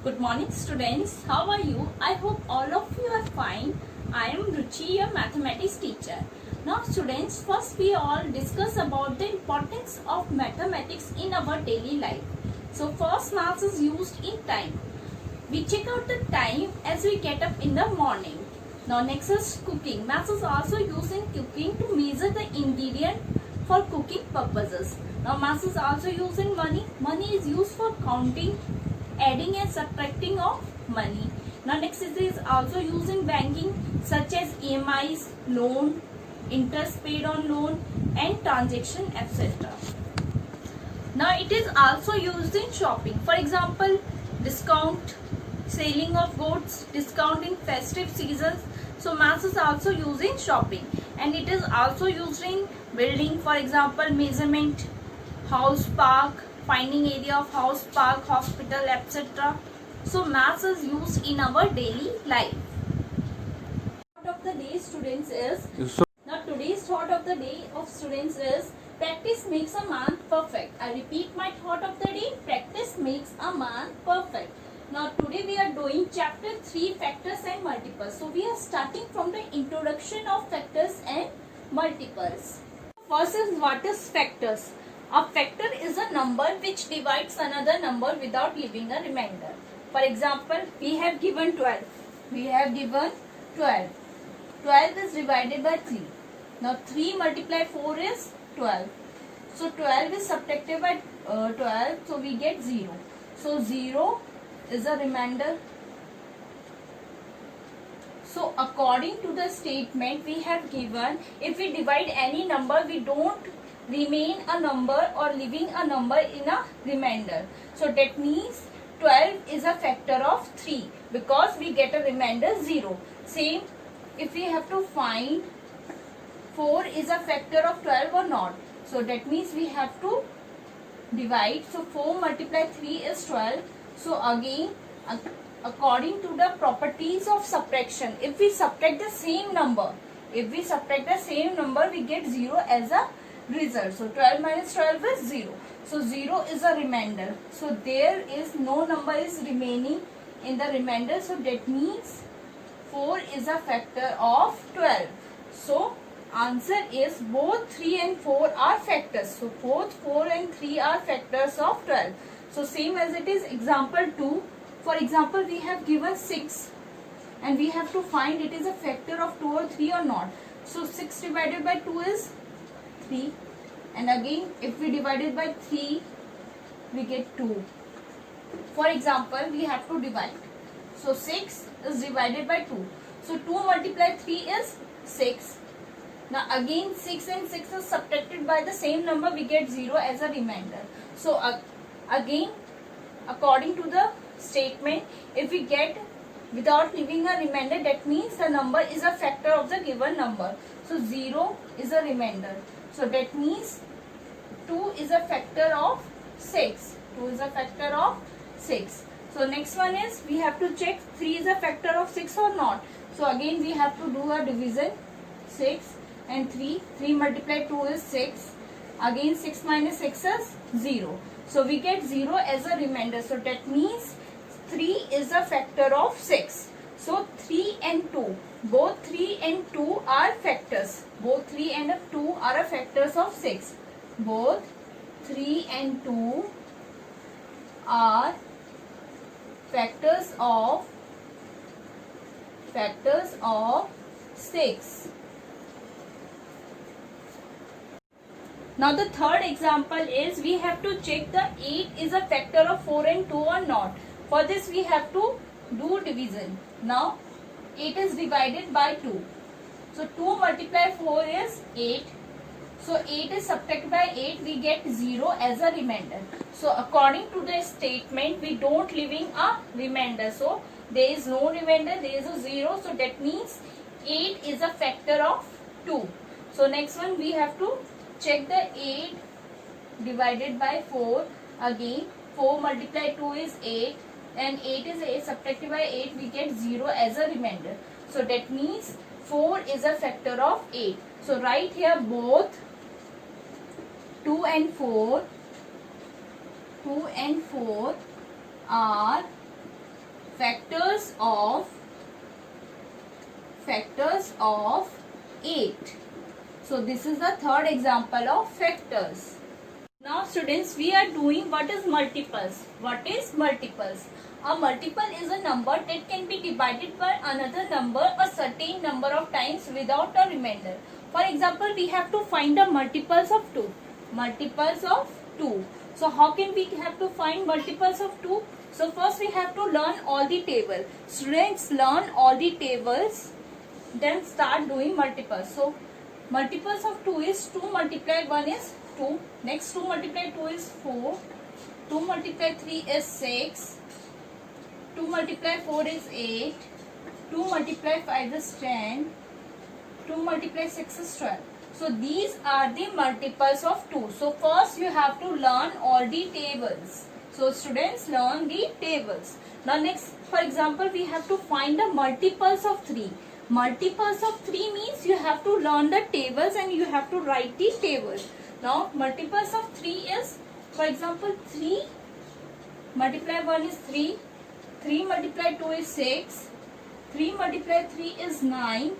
Good morning students, how are you? I hope all of you are fine. I am Ruchi, your mathematics teacher. Now students, first we all discuss about the importance of mathematics in our daily life. So first maths is used in time. We check out the time as we get up in the morning. Now next is cooking. Maths is also used in cooking to measure the ingredient for cooking purposes. Now maths is also used in money. Money is used for counting, adding and subtracting of money. Now next is also used in banking such as EMIs, loan, interest paid on loan and transaction etc. Now it is also used in shopping. For example, discount, selling of goods, discount in festive seasons. So maths is also used in shopping and it is also used in building. For example, measurement, house, park, finding area of house, park, hospital, etc. So maths is used in our daily life. Thought of the day, students, is now today's thought of the day of students is practice makes a man perfect. I repeat my thought of the day, practice makes a man perfect. Now today we are doing chapter 3, factors and multiples. So we are starting from the introduction of factors and multiples. First is what is factors. A factor is a number which divides another number without leaving a remainder. For example, we have given 12. We have given 12. 12 is divided by 3. Now 3 multiplied 4 is 12. So 12 is subtracted by 12. So we get 0. So 0 is a remainder. So according to the statement we have given, if we divide any number, we don't remain a number or leaving a number in a remainder. So that means 12 is a factor of 3 because we get a remainder 0. Same if we have to find 4 is a factor of 12 or not. So that means we have to divide. So 4 multiplied 3 is 12. So again, according to the properties of subtraction, if we subtract the same number, we get 0 as a result. So 12 minus 12 is 0. So 0 is a remainder. So there is no number is remaining in the remainder. So that means 4 is a factor of 12. So answer is both 3 and 4 are factors. So both 4 and 3 are factors of 12. So same as it is example 2. For example, we have given 6 and we have to find it is a factor of 2 or 3 or not. So 6 divided by 2 is 3, and again if we divide it by 3 we get 2. For example, we have to divide. So 6 is divided by 2. So 2 multiplied 3 is 6. Now again 6 and 6 is subtracted by the same number, we get 0 as a remainder. So again according to the statement, if we get without leaving a remainder, that means the number is a factor of the given number. So 0 is a remainder. So that means 2 is a factor of 6. 2 is a factor of 6. So next one is we have to check 3 is a factor of 6 or not. So again we have to do a division. 6 and 3. 3 multiplied 2 is 6. Again 6 minus 6 is 0. So we get 0 as a remainder. So that means 3 is a factor of 6. So 3 and 2. Both 3 and 2 are factors. Both 3 and 2 are factors of 6. Both 3 and 2 are factors of 6. Now the third example is we have to check the 8 is a factor of 4 and 2 or not. For this we have to do division. Now 8 is divided by 2. So 2 multiplied 4 is 8. So 8 is subtracted by 8, we get 0 as a remainder. So according to the statement, we don't leaving a remainder. So there is no remainder, there is a 0. So that means 8 is a factor of 2. So next one we have to check the 8 divided by 4. Again 4 multiplied 2 is 8 and 8 is 8 subtracted by 8, we get 0 as a remainder. So that means 4 is a factor of 8. So write here both 2 and 4 are factors of 8. So this is the third example of factors. Now students, we are doing what is multiples. What is multiples? A multiple is a number that can be divided by another number a certain number of times without a remainder. For example, we have to find the multiples of 2. Multiples of 2. So how can we have to find multiples of 2? So first we have to learn all the table. Students, learn all the tables, then start doing multiples. So multiples of 2 is 2 multiplied 1 is 2. Next 2 multiplied 2 is 4. 2 multiplied 3 is 6. 2 multiplied 4 is 8. 2 multiplied 5 is 10. 2 multiplied 6 is 12. So these are the multiples of 2. So first you have to learn all the tables. So students, learn the tables. Now next, for example, we have to find the multiples of 3. Multiples of 3 means you have to learn the tables and you have to write the tables. Now multiples of 3 is, for example, 3 multiplied 1 is 3. 3 multiplied 2 is 6. 3 multiplied 3 is 9.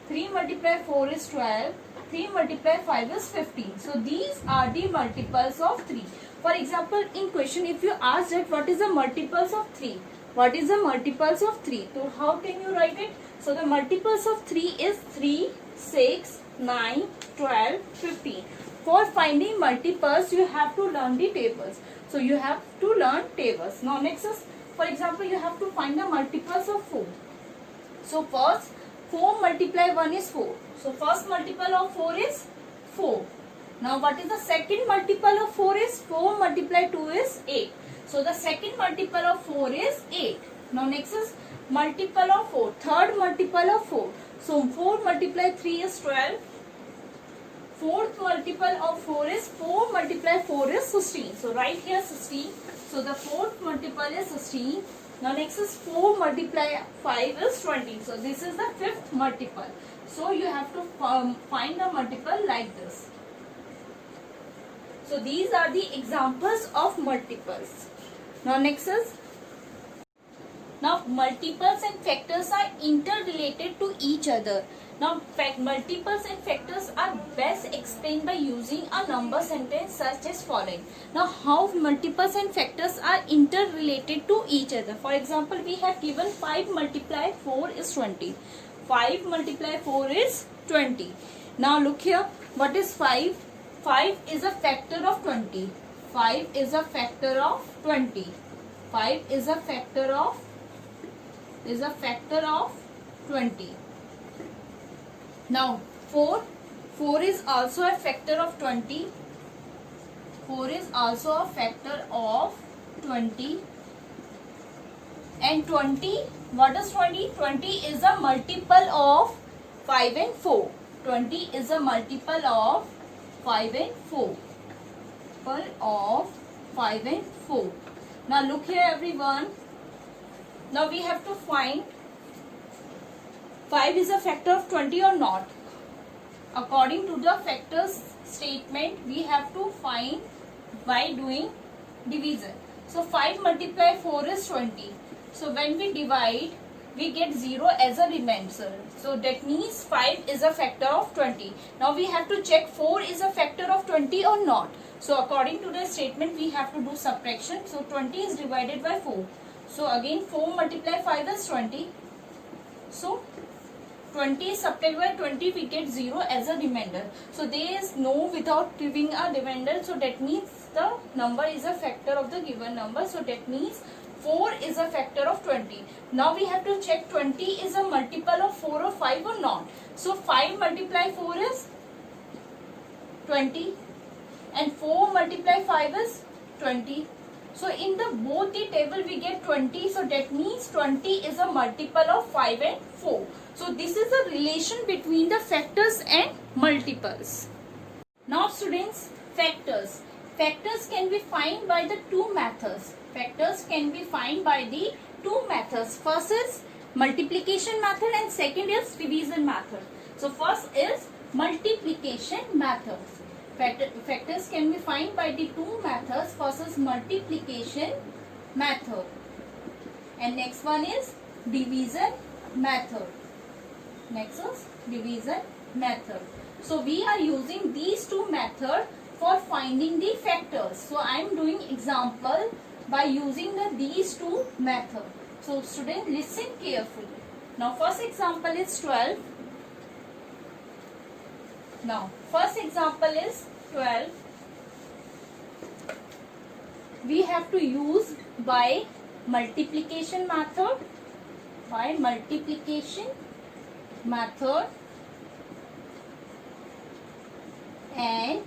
3 multiplied 4 is 12. 3 multiplied 5 is 15. So these are the multiples of 3. For example, in question, if you ask that what is the multiples of 3? What is the multiples of 3? So how can you write it? So the multiples of 3 is 3, 6, 9, 12, 15. For finding multiples, you have to learn the tables. So you have to learn tables. Now next is, for example, you have to find the multiples of 4. So first, 4 multiply 1 is 4. So first multiple of 4 is 4. Now what is the second multiple of 4 is 4 multiply 2 is 8. So the second multiple of 4 is 8. Now next is multiple of 4. Third multiple of 4. So 4 multiply 3 is 12. Fourth multiple of 4 is 4 multiply 4 is 16. So write here 16. So the fourth multiple is 16. Now next is 4 multiply 5 is 20. So this is the fifth multiple. So you have to find the multiple like this. So these are the examples of multiples. Now next is, now multiples and factors are interrelated to each other. Now multiples and factors are best explained by using a number sentence such as following. Now how multiples and factors are interrelated to each other. For example, we have given 5 multiplied 4 is 20. 5 multiplied 4 is 20. Now look here, what is 5? 5 is a factor of 20. 5 is a factor of 20. 5 is a factor of 20. Now 4 is also a factor of 20. 4 is also a factor of 20. And 20, what is 20? 20 is a multiple of 5 and 4. 20 is a multiple of 5 and 4. Now look here everyone. Now we have to find 5 is a factor of 20 or not. According to the factors statement, we have to find by doing division. So 5 multiplied 4 is 20. So when we divide, we get 0 as a remainder. So that means 5 is a factor of 20. Now we have to check 4 is a factor of 20 or not. So according to the statement, we have to do subtraction. So 20 is divided by 4. So again 4 multiplied 5 is 20. So 20 is subtracted by 20, we get 0 as a remainder. So there is no without giving a remainder. So that means the number is a factor of the given number. So that means 4 is a factor of 20. Now we have to check 20 is a multiple of 4 or 5 or not. So 5 multiplied 4 is 20 and 4 multiplied 5 is 20. So in the both the table we get 20. So that means 20 is a multiple of 5 and 4. So this is a relation between the factors and multiples. Now students, factors. Factors can be found by the two methods. Factors can be found by the two methods. First is multiplication method and second is division method. So first is multiplication method. Factors can be found by the two methods. First is multiplication method. and next one is division method. Next is division method. So we are using these two methods for finding the factors. So I am doing example by using these two methods. So students, listen carefully. Now first example is 12. Now first example is 12. We have to use by multiplication method. By multiplication method, and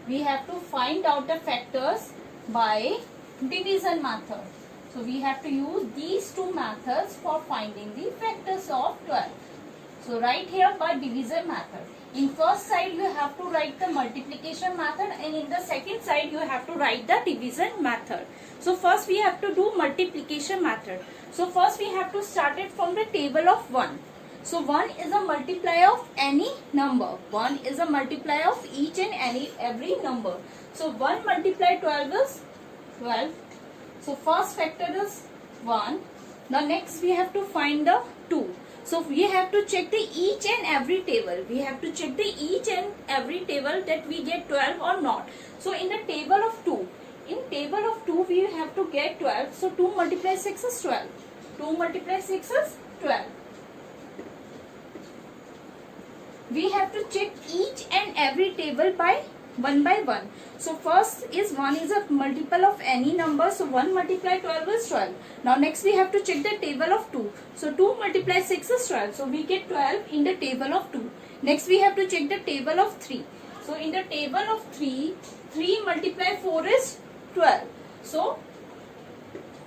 we have to find out the factors by division method. So we have to use these two methods for finding the factors of 12. So right here by division method. In first side you have to write the multiplication method, and in the second side you have to write the division method. So first we have to do multiplication method. So first we have to start it from the table of 1. So 1 is a multiplier of any number. 1 is a multiplier of each and every number. So 1 multiply 12 is 12. So first factor is 1. Now next we have to find the 2. So we have to check the each and every table. We have to check the each and every table that we get 12 or not. So in the table of 2, in table of 2 we have to get 12. So 2 multiply 6 is 12. 2 multiply 6 is 12. We have to check each and every table by one by one. So first is 1 is a multiple of any number. So 1 multiply 12 is 12. Now next we have to check the table of 2. So 2 multiply 6 is 12. So we get 12 in the table of 2. Next we have to check the table of 3. So in the table of 3, 3 multiply 4 is 12. So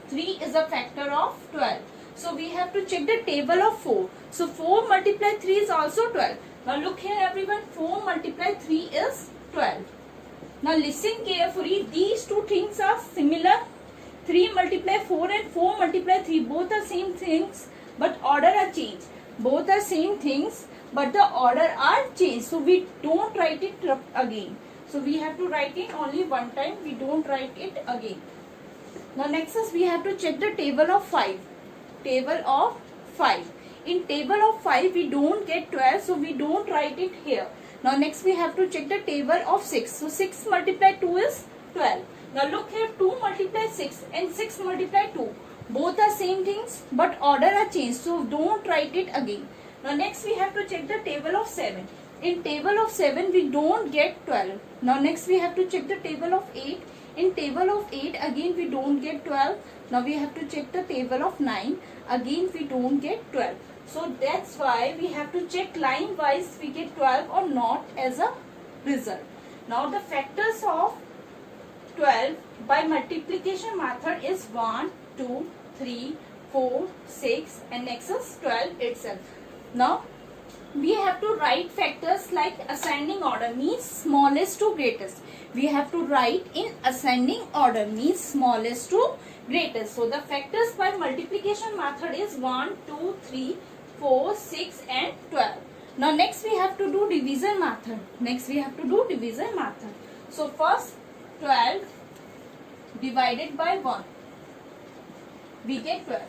3 is a factor of 12. So we have to check the table of 4. So 4 multiply 3 is also 12. Now look here everyone, 4 multiply 3 is 12. Now listen carefully, these two things are similar. 3 multiply 4 and 4 multiply 3, both are same things but order are changed. Both are same things but the order are changed. So we don't write it again. So we have to write it only one time, we don't write it again. Now next is we have to check the table of 5. Table of 5. In table of 5 we don't get 12, so we don't write it here. Now next we have to check the table of 6. So 6 multiply 2 is 12. Now look here, 2 multiply 6 and 6 multiply 2. Both are same things but order are changed, so don't write it again. Now next we have to check the table of 7. In table of 7 we don't get 12. Now next we have to check the table of 8. In table of 8 again we don't get 12. Now we have to check the table of 9. Again we don't get 12. So that's why we have to check line wise we get 12 or not as a result. Now the factors of 12 by multiplication method is 1, 2, 3, 4, 6 and next is 12 itself. Now we have to write factors like ascending order, means smallest to greatest. We have to write in ascending order, means smallest to greatest. So the factors by multiplication method is 1, 2, 3, 4, 6 and 12. Now next we have to do division method. Next we have to do division method. So first 12 divided by 1. We get 12.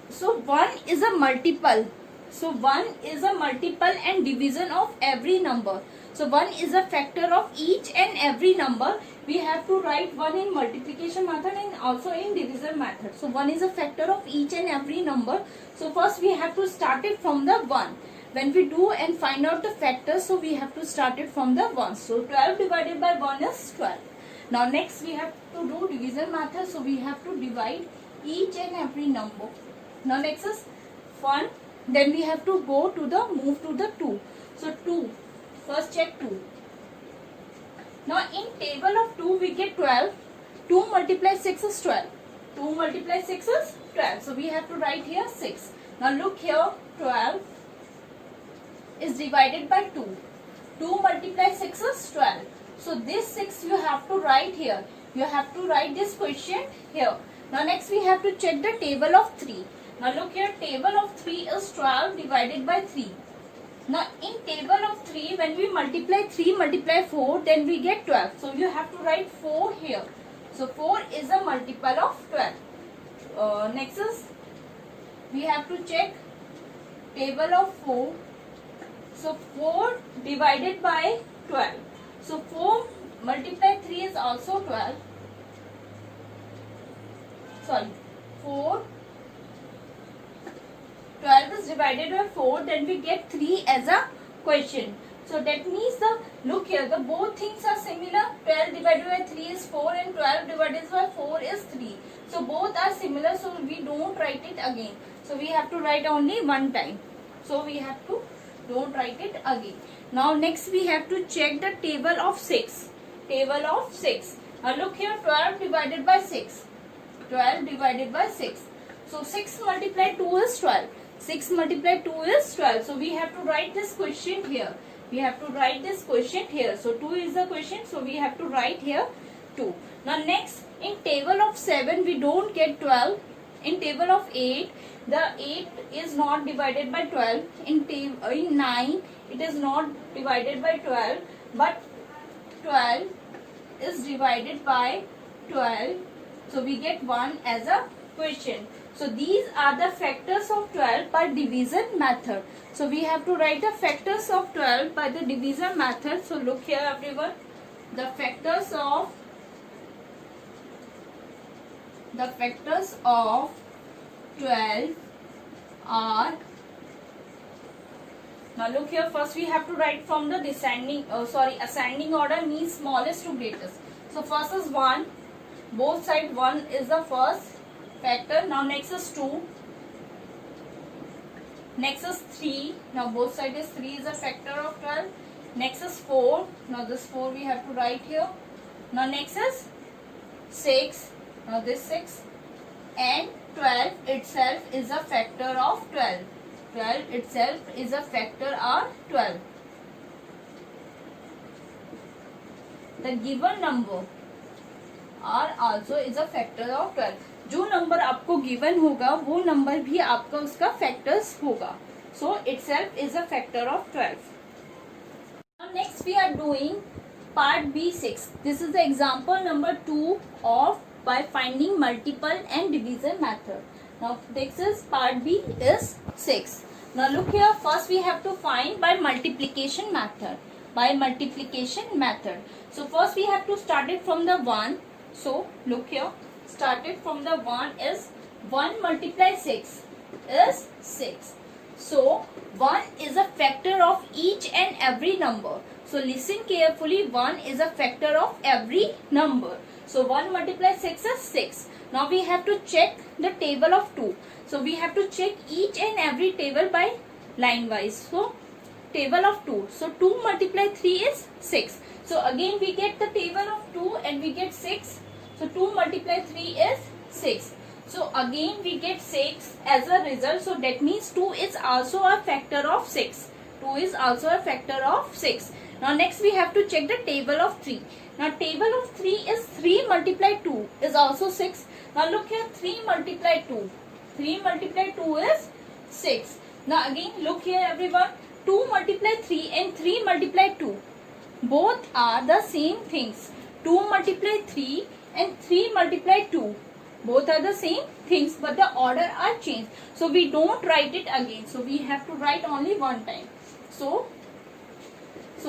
So 1 is a multiple. So 1 is a multiple and division of every number. So 1 is a factor of each and every number. We have to write 1 in multiplication method and also in division method. So 1 is a factor of each and every number. So first we have to start it from the 1. When we do and find out the factors, so we have to start it from the 1. So 12 divided by 1 is 12. Now next we have to do division method. So we have to divide each and every number. Now next is 1. Then we have to go to the move to the 2. So 2. First check 2. Now in table of 2 we get 12. 2 multiply 6 is 12. 2 multiply 6 is 12. So we have to write here 6. Now look here, 12 is divided by 2. 2 multiply 6 is 12. So this 6 you have to write here. You have to write this question here. Now next we have to check the table of 3. Now look here, table of 3 is 12 divided by 3. Now in table of 3, when we multiply 3 multiply 4, then we get 12. So you have to write 4 here. So 4 is a multiple of 12. next is we have to check table of 4. So 4 divided by 12. So 4 multiply 3 is also 12. Sorry, 4. 12 is divided by 4, then we get 3 as a question. So that means look here, the both things are similar. 12 divided by 3 is 4 and 12 divided by 4 is 3. So both are similar, so we don't write it again. So we have to write only one time. So we have to don't write it again. Now next we have to check the table of 6. Table of 6. Now look here, 12 divided by 6. 12 divided by 6. So 6 multiplied 2 is 12. 6 multiplied 2 is 12. So we have to write this question here. We have to write this question here. So 2 is the question. So we have to write here 2. Now next, in table of 7 we don't get 12. In table of 8, the 8 is not divided by 12. In 9, it is not divided by 12. But 12 is divided by 12. So we get 1 as a question. So these are the factors of 12 by division method. So we have to write the factors of 12 by the division method. So look here everyone. The factors of 12 are, now look here, first we have to write from the ascending order, means smallest to greatest. So first is 1, both side 1 is the first factor. Now next is 2, next is 3, now both side is 3 is a factor of 12. Next is 4, now this 4 we have to write here. Now next is 6, now this 6, and 12 itself is a factor of 12. 12 itself is a factor of 12. The given number R also is a factor of 12. जो number आपको given होगा वो number भी आपका उसका factors होगा. So itself is a factor of 12. Now next we are doing part B6. This is the example number 2 of by finding multiple and division method. Now this is part B is 6. Now look here, first we have to find by multiplication method. By multiplication method. So first we have to start it from the 1. So look here, started from the 1 is 1 multiply 6 is 6. So 1 is a factor of each and every number. So listen carefully, 1 is a factor of every number. So 1 multiply 6 is 6. Now we have to check the table of 2. So we have to check each and every table by line wise. So table of 2. So 2 multiply 3 is 6. So again we get the table of 2 and we get 6. So 2 multiply 3 is 6. So again we get 6 as a result. So that means 2 is also a factor of 6. 2 is also a factor of 6. Now next we have to check the table of 3. Now table of 3 is 3 multiply 2 is also 6. Now look here, 3 multiply 2. 3 multiply 2 is 6. Now again look here everyone, 2 multiply 3 and 3 multiply 2. Both are the same things. 2 multiply 3 and 3 multiply 2. Both are the same things but the order are changed. So we don't write it again. So we have to write only one time. So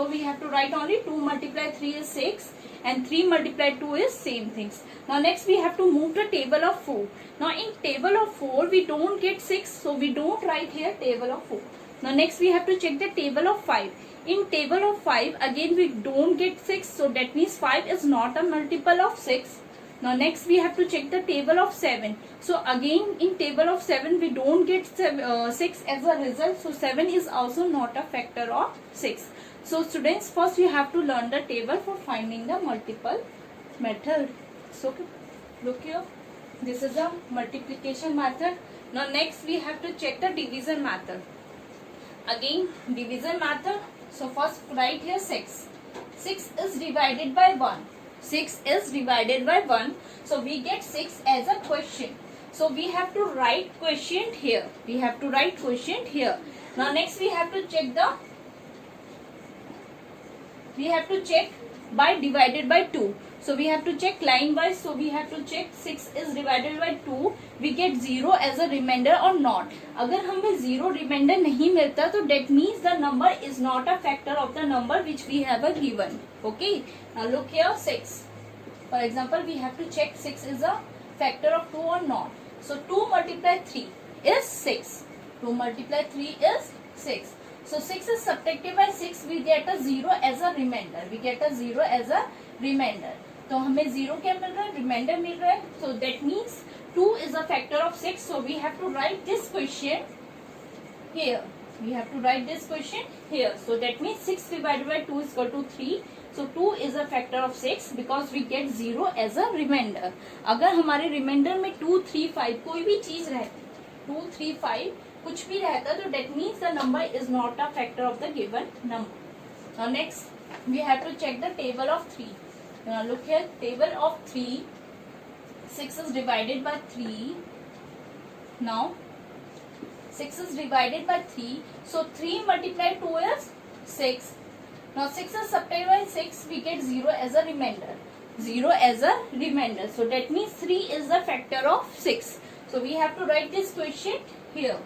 we have to write only 2 multiply 3 is 6 and 3 multiply 2 is same things. Now next we have to move the table of 4. Now in table of 4 we don't get 6. So we don't write here table of 4. Now next we have to check the table of 5. In table of 5 again we don't get 6. So that means 5 is not a multiple of 6. Now next we have to check the table of 7. So again in table of 7 we don't get 6 as a result. So 7 is also not a factor of 6. So students, first you have to learn the table for finding the multiple method. So look here, this is the multiplication method. Now next we have to check the division method. Again division method. So first write here 6. 6 is divided by 1. 6 is divided by 1. So we get 6 as a question. So we have to write quotient here. We have to write quotient here. Now next we have to check by divided by 2. So we have to check line wise. So we have to check 6 is divided by 2. We get 0 as a remainder or not. अगर हमें 0 remainder नहीं मिलता तो that means the number is not a factor of the number which we have a given. Okay. Now look here 6. For example, we have to check 6 is a factor of 2 or not. So 2 multiply 3 is 6. 2 multiply 3 is 6. So 6 is subtracted by 6. We get a 0 as a remainder. We get a 0 as a remainder. तो हमें 0 क्या मिल रहा है? Remainder मिल रहा है. So that means 2 is a factor of 6. So we have to write this question here. We have to write this question here. So that means 6 divided by 2 is equal to 3. So 2 is a factor of 6 because we get 0 as a remainder. अगर हमारे remainder में 2, 3, 5 कोई भी चीज रहती, 2, 3, 5 कुछ भी रहता तो that means the number is not a factor of the given number. Now next we have to check the table of 3. Now look here, table of 3. 6 is divided by 3. Now 6 is divided by 3. So 3 multiplied 2 is 6. Now 6 is subtracted by 6. We get 0 as a remainder. 0 as a remainder. So that means 3 is the factor of 6. So we have to write this question here.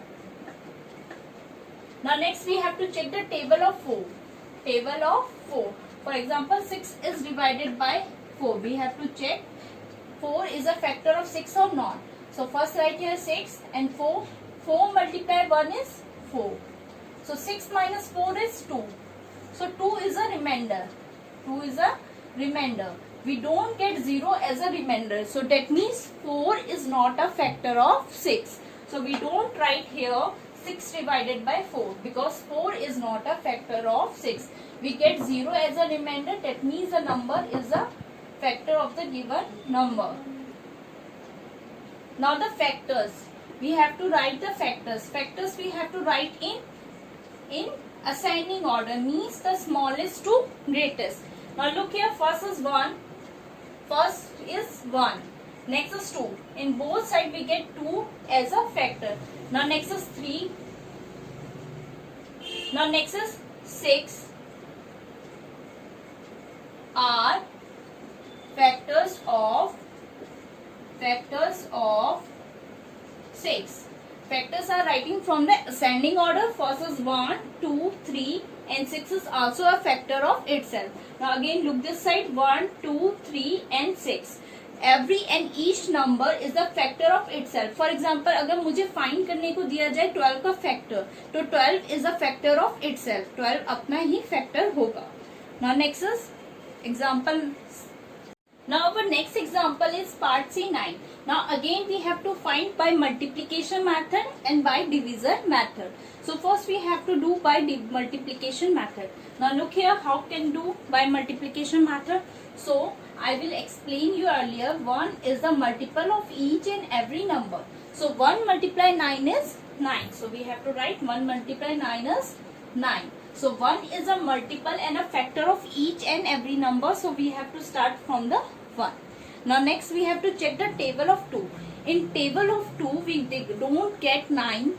Now next we have to check the table of 4. Table of 4. For example, 6 is divided by 4. We have to check 4 is a factor of 6 or not. So first write here 6 and 4. 4 multiplied 1 is 4. So 6 minus 4 is 2. So 2 is a remainder. 2 is a remainder. We don't get 0 as a remainder. So that means 4 is not a factor of 6. So we don't write here 6 divided by 4 because 4 is not a factor of 6. We get 0 as a remainder. That means the number is a factor of the given number. Now the factors. We have to write the factors. Factors we have to write in ascending order, means the smallest to greatest. Now look here, first is 1. First is 1. Next is 2. In both sides we get 2 as a factor. Now next is 3. Now next is 6. Are factors of 6. Factors are writing from the ascending order. First is 1, 2, 3 and 6 is also a factor of itself. Now again look this side, 1, 2, 3 and 6. Every and each number is the factor of itself. For example, अगर मुझे find करने को दिया जाए 12 का factor, तो 12 is a factor of itself. 12 अपना ही factor होगा. Now next is example. Now our next example is part C 9. Now again we have to find by multiplication method and by division method. So first we have to do by multiplication method. Now look here, how can do by multiplication method. So I will explain you earlier. 1 is the multiple of each and every number. So 1 multiply 9 is 9. So we have to write 1 multiply 9 is 9. So 1 is a multiple and a factor of each and every number. So we have to start from the 1. Now next we have to check the table of 2. In table of 2 we don't get 9.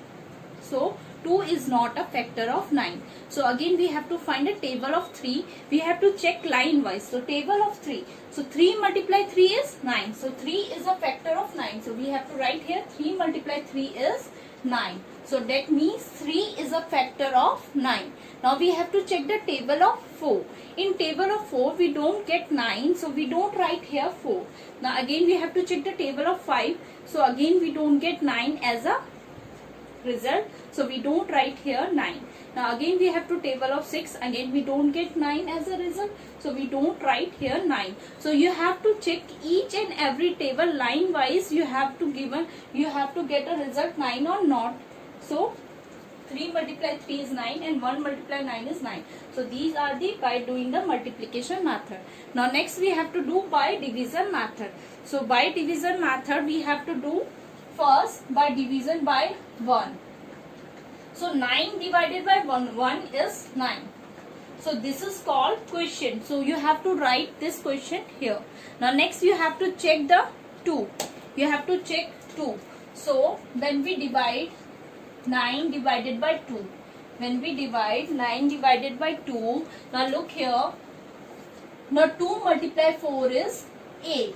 So 2 is not a factor of 9. So again we have to find a table of 3. We have to check line wise. So table of 3. So 3 multiply 3 is 9. So 3 is a factor of 9. So we have to write here 3 multiply 3 is 9. So that means 3 is a factor of 9. Now we have to check the table of 4. In table of 4 we don't get 9. So we don't write here 4. Now again we have to check the table of 5. So again we don't get 9 as a result. So we don't write here 9. Now again we have to table of 6. Again we don't get 9 as a result. So we don't write here 9. So you have to check each and every table line wise. You have to get a result 9 or not. So 3 multiply 3 is 9 and 1 multiply 9 is 9. So these are the by doing the multiplication method. Now next we have to do by division method. So by division method we have to do first by division by 1. So 9 divided by 1 is 9. So this is called question. So you have to write this question here. Now next you have to check the 2. You have to check 2. So when we divide 9 divided by 2. When we divide 9 divided by 2. Now look here. Now 2 multiply 4 is 8.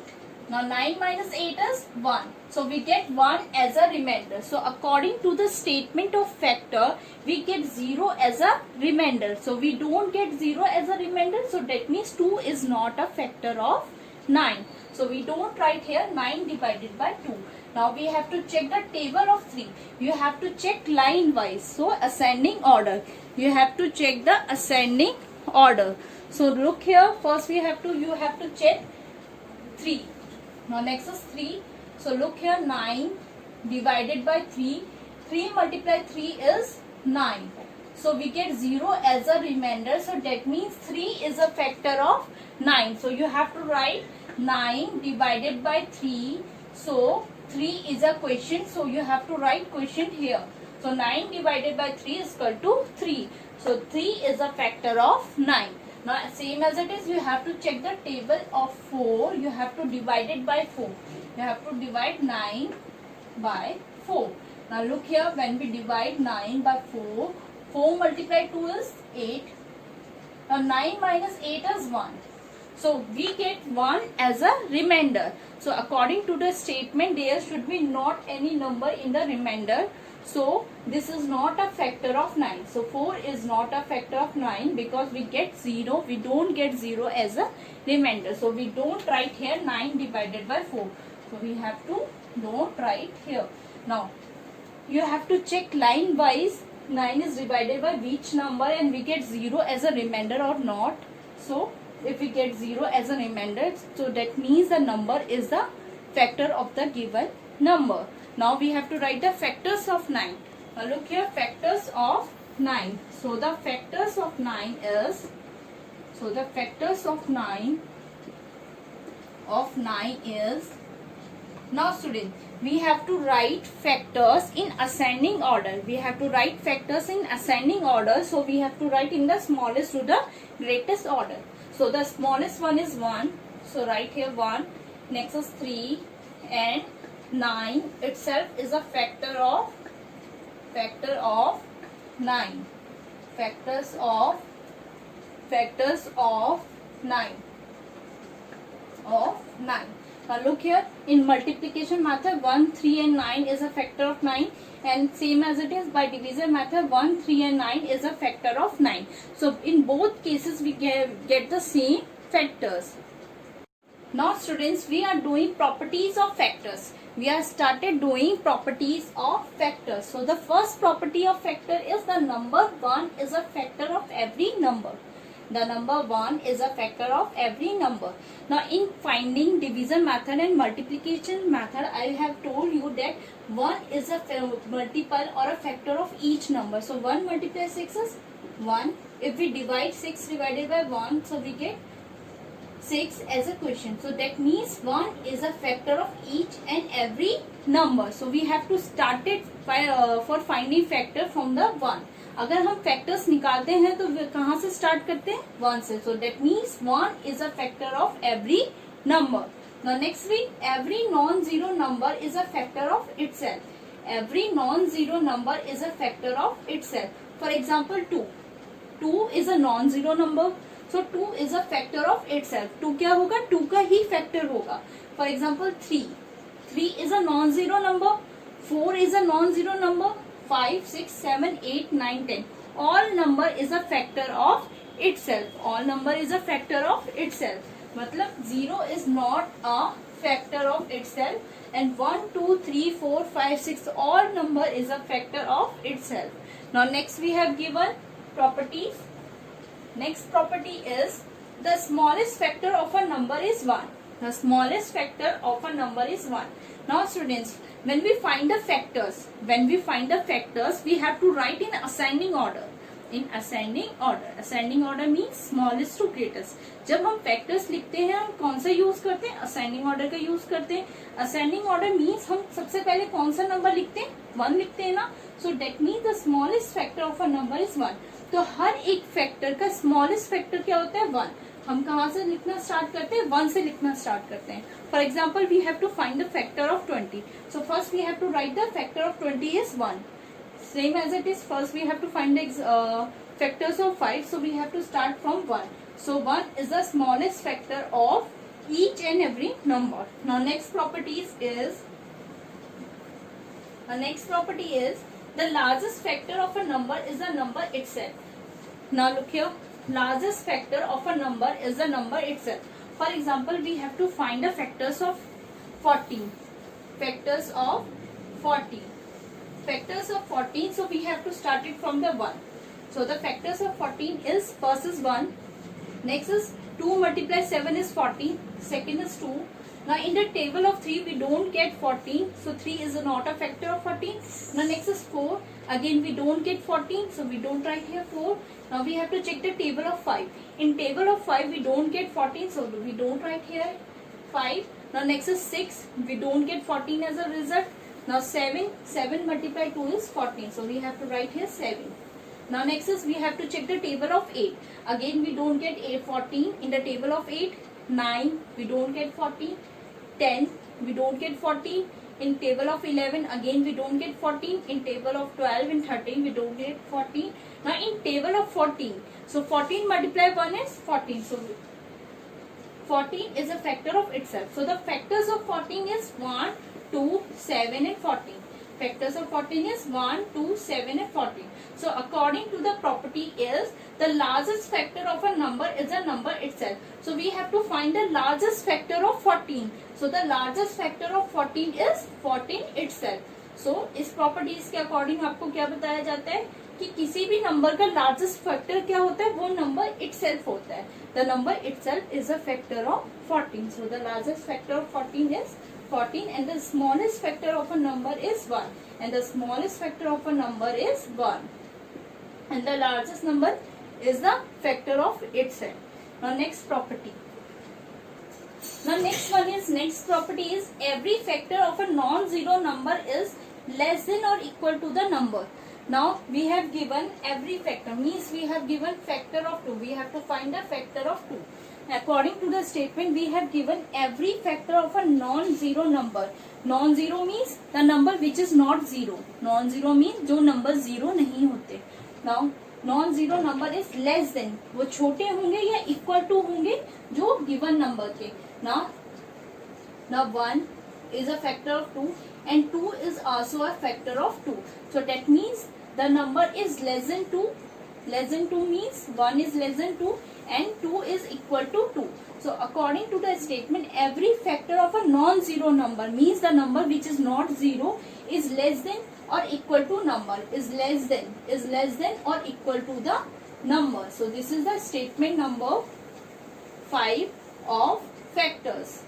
Now 9 minus 8 is 1. So we get 1 as a remainder. So according to the statement of factor, we get 0 as a remainder. So we don't get 0 as a remainder. So that means 2 is not a factor of 9. So we don't write here 9 divided by 2. Now we have to check the table of 3. You have to check line wise. So ascending order. You have to check the ascending order. So look here. First you have to check 3. Now next is 3. So look here, 9 divided by 3. 3 multiply 3 is 9. So we get 0 as a remainder. So that means 3 is a factor of 9. So you have to write 9 divided by 3. So 3 is a quotient. So you have to write quotient here. So 9 divided by 3 is equal to 3. So 3 is a factor of 9. Now same as it is, you have to check the table of 4. You have to divide it by 4. You have to divide 9 by 4. Now look here, when we divide 9 by 4, 4 multiply 2 is 8. Now 9 minus 8 is 1. So we get 1 as a remainder. So according to the statement, there should be not any number in the remainder. So this is not a factor of 9. So 4 is not a factor of 9 because we get 0. We don't get 0 as a remainder. So we don't write here 9 divided by 4. So we have to don't write here. Now you have to check line wise. 9 is divided by which number and we get 0 as a remainder or not. So if we get 0 as a remainder, so that means the number is the factor of the given number. Now we have to write the factors of 9. Now look here, factors of 9. So the factors of 9 is, now students, we have to write factors in ascending order. So we have to write in the smallest to the greatest order. So the smallest one is 1. So write here 1. Next is 3 and 9 itself is a factor of 9. Factors of 9. Now look here, in multiplication method 1, 3 and 9 is a factor of 9, and same as it is by division method 1, 3 and 9 is a factor of 9. So in both cases we get the same factors. Now students, we are doing properties of factors. We have started doing properties of factors. So the first property of factor is the number 1 is a factor of every number. The number 1 is a factor of every number. Now in finding division method and multiplication method, I have told you that 1 is a multiple or a factor of each number. So 1 multiplies 6 is 1. If we divide 6 divided by 1, so we get 6 as a quotient. So that means 1 is a factor of each and every number. So we have to start it for finding factor from the 1. अगर हम factors निकालते हैं तो कहाँ से start करते हैं? 1 से. So that means 1 is a factor of every number. Now next week, every non-zero number is a factor of itself. Every non-zero number is a factor of itself. For example, 2. 2 is a non-zero number. So 2 is a factor of itself. 2 क्या होगा? 2 का ही factor होगा. For example, 3. 3 is a non-zero number. 4 is a non-zero number. 5, 6, 7, 8, 9, 10. All number is a factor of itself. All number is a factor of itself. मतलब 0 is not a factor of itself. And 1, 2, 3, 4, 5, 6, all number is a factor of itself. Now next we have given properties. Next property is the smallest factor of a number is 1. The smallest factor of a number is 1. Now students, when we find the factors, we have to write in ascending order. In ascending order. Ascending order means smallest to greatest. जब हम factors लिखते हैं, हम कौन सा use करते हैं? Ascending order का यूज करते हैं. Ascending order means हम सबसे पहले कौन सा नंबर लिखते हैं? 1 लिखते हैं ना. So that means the smallest factor of a number is 1. तो हर एक फैक्टर का स्मॉलेस्ट फैक्टर क्या होता है? 1. हम कहाँ से लिखना स्टार्ट करते हैं? 1 से लिखना स्टार्ट करते हैं. For example, we have to find the factor of 20. So first we have to write the factor of 20 is 1. Same as it is, first we have to find the factors of 5. So we have to start from 1. So 1 is the smallest factor of each and every number. Now next property is the largest factor of a number is the number itself. Now look here, largest factor of a number is the number itself. For example, we have to find the factors of 14. Factors of 14. Factors of 14, so we have to start it from the 1. So the factors of 14 is first is 1. Next is 2 multiply 7 is 14. Second is 2. Now in the table of 3 we don't get 14. So 3 is not a factor of 14. Now next is 4. Again we don't get 14. So we don't write here 4. Now we have to check the table of 5. In table of 5 we don't get 14. So we don't write here 5. Now next is 6. We don't get 14 as a result. Now 7. 7 multiply 2 is 14. So we have to write here 7. Now next is we have to check the table of 8. Again we don't get 14 in the table of 8. 9 we don't get 14. 10 we don't get 14. In table of 11 again we don't get 14. In table of 12 and 13 we don't get 14. Now in table of 14, so 14 multiply 1 is 14. So 14 is a factor of itself. So the factors of 14 is 1, 2, 7 and 14. Factors of 14 is 1, 2, 7 and 14. So according to the property is the largest factor of a number is a number itself. So we have to find the largest factor of 14. So the largest factor of 14 is 14 itself. So इस properties के according आपको क्या बताया जाता है कि किसी भी नंबर का लार्जेस्ट फैक्टर क्या होता है, वो नंबर इटसेल्फ होता है. The number itself is a factor of 14. So the largest factor of 14 is 14 and the smallest factor of a number is 1 and the smallest factor of a number is 1 and the largest number is the factor of itself. Now next property. Now next property is every factor of a non-zero number is less than or equal to the number. Now we have given every factor, means we have given factor of 2. We have to find the factor of 2. According to the statement we have given every factor of a non-zero number. Non-zero means the number which is not zero. Non-zero means जो number zero नहीं होते. Now non-zero number is less than, वो छोटे होंगे या equal to होंगे जो given number के. Now 1 is a factor of 2 and 2 is also a factor of 2. So that means the number is less than 2. Less than 2 means 1 is less than 2 and 2 is equal to 2. So according to the statement every factor of a non-zero number means the number which is not zero is less than or equal to number, is less than or equal to the number. So this is the statement number 5 of factors.